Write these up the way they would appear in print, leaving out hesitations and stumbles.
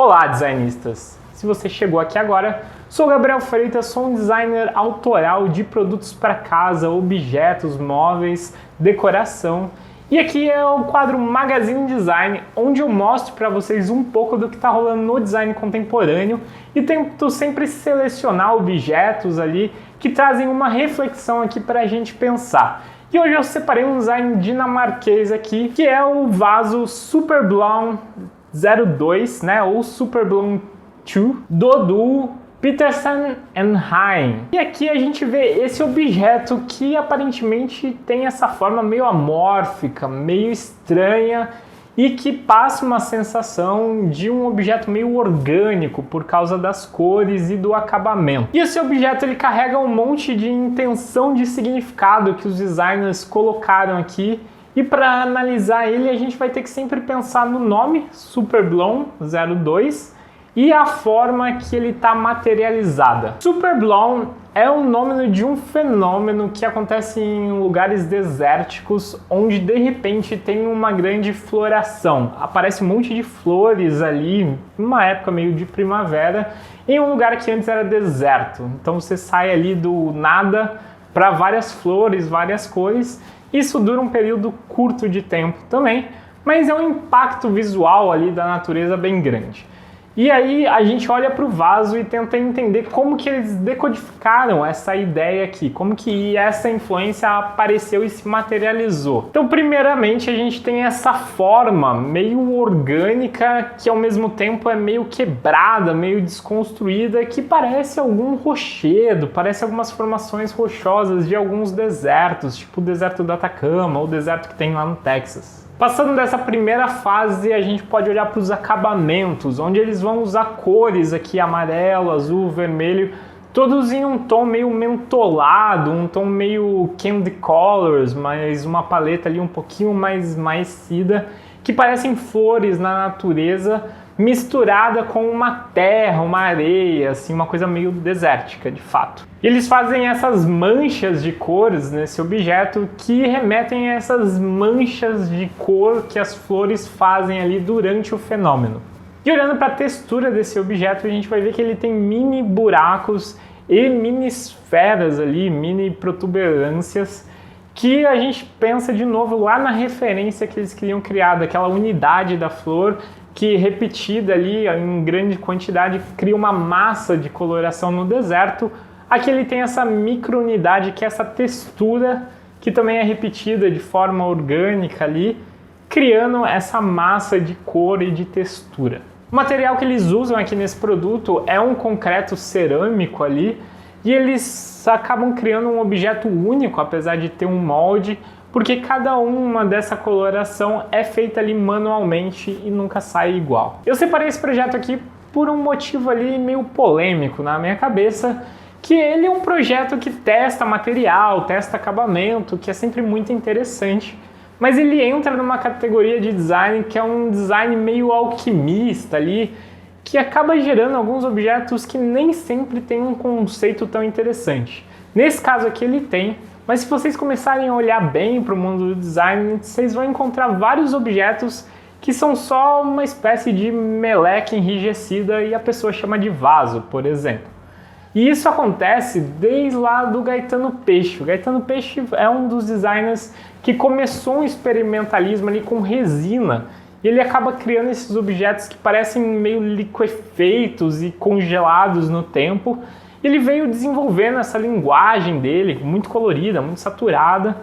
Olá, designistas! Se você chegou aqui agora, sou Gabriel Freitas, sou um designer autoral de produtos para casa, objetos, móveis, decoração. E aqui é o quadro Magazine Design, onde eu mostro para vocês um pouco do que está rolando no design contemporâneo e tento sempre selecionar objetos ali que trazem uma reflexão aqui para a gente pensar. E hoje eu separei um design dinamarquês aqui, que é o vaso Superblom 02, né, ou Superblom 2, do duo Petersen & Hein. E aqui a gente vê esse objeto que aparentemente tem essa forma meio amórfica, meio estranha e que passa uma sensação de um objeto meio orgânico por causa das cores e do acabamento. E esse objeto ele carrega um monte de intenção de significado que os designers colocaram aqui. E para analisar ele, a gente vai ter que sempre pensar no nome, Superblom 02, e a forma que ele está materializada. Superblom é o nome de um fenômeno que acontece em lugares desérticos, onde de repente tem uma grande floração. Aparece um monte de flores ali, numa época meio de primavera, em um lugar que antes era deserto. Então você sai ali do nada para várias flores, várias cores. Isso dura um período curto de tempo também, mas é um impacto visual ali da natureza bem grande. E aí a gente olha para o vaso e tenta entender como que eles decodificaram essa ideia aqui, como que essa influência apareceu e se materializou. Então, primeiramente, a gente tem essa forma meio orgânica, que ao mesmo tempo é meio quebrada, meio desconstruída, que parece algum rochedo, parece algumas formações rochosas de alguns desertos, tipo o deserto do Atacama ou o deserto que tem lá no Texas. Passando dessa primeira fase, a gente pode olhar para os acabamentos, onde eles vão usar cores aqui, amarelo, azul, vermelho, todos em um tom meio mentolado, um tom meio candy colors, mas uma paleta ali um pouquinho mais maiscida, que parecem flores na natureza, misturada com uma terra, uma areia, assim, uma coisa meio desértica, de fato. E eles fazem essas manchas de cores nesse objeto que remetem a essas manchas de cor que as flores fazem ali durante o fenômeno. E olhando para a textura desse objeto, a gente vai ver que ele tem mini buracos e mini esferas ali, mini protuberâncias, que a gente pensa de novo lá na referência que eles queriam criar, daquela unidade da flor, que repetida ali em grande quantidade cria uma massa de coloração no deserto. Aqui ele tem essa microunidade, que é essa textura, que também é repetida de forma orgânica ali, criando essa massa de cor e de textura. O material que eles usam aqui nesse produto é um concreto cerâmico ali, e eles acabam criando um objeto único, apesar de ter um molde, porque cada uma dessa coloração é feita ali manualmente e nunca sai igual. Eu separei esse projeto aqui por um motivo ali meio polêmico na minha cabeça, que ele é um projeto que testa material, testa acabamento, que é sempre muito interessante, mas ele entra numa categoria de design que é um design meio alquimista ali, que acaba gerando alguns objetos que nem sempre tem um conceito tão interessante. Nesse caso aqui ele tem, mas se vocês começarem a olhar bem para o mundo do design, vocês vão encontrar vários objetos que são só uma espécie de meleca enrijecida e a pessoa chama de vaso, por exemplo. E isso acontece desde lá do Gaetano Peixe. O Gaetano Peixe é um dos designers que começou um experimentalismo ali com resina, e ele acaba criando esses objetos que parecem meio liquefeitos e congelados no tempo. Ele veio desenvolvendo essa linguagem dele, muito colorida, muito saturada,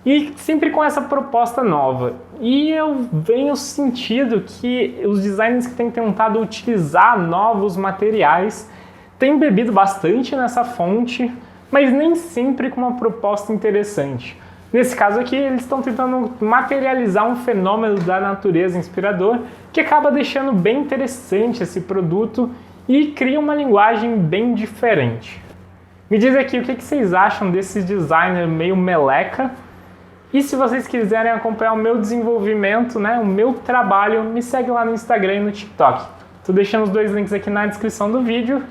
e sempre com essa proposta nova. E eu venho sentindo que os designers que têm tentado utilizar novos materiais têm bebido bastante nessa fonte, mas nem sempre com uma proposta interessante. Nesse caso aqui, eles estão tentando materializar um fenômeno da natureza inspirador que acaba deixando bem interessante esse produto e cria uma linguagem bem diferente. Me diz aqui o que vocês acham desse designer meio meleca, e se vocês quiserem acompanhar o meu desenvolvimento, né, o meu trabalho, me segue lá no Instagram e no TikTok. Tô deixando os dois links aqui na descrição do vídeo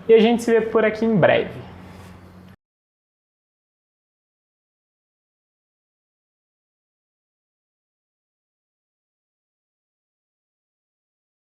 e a gente se vê por aqui em breve.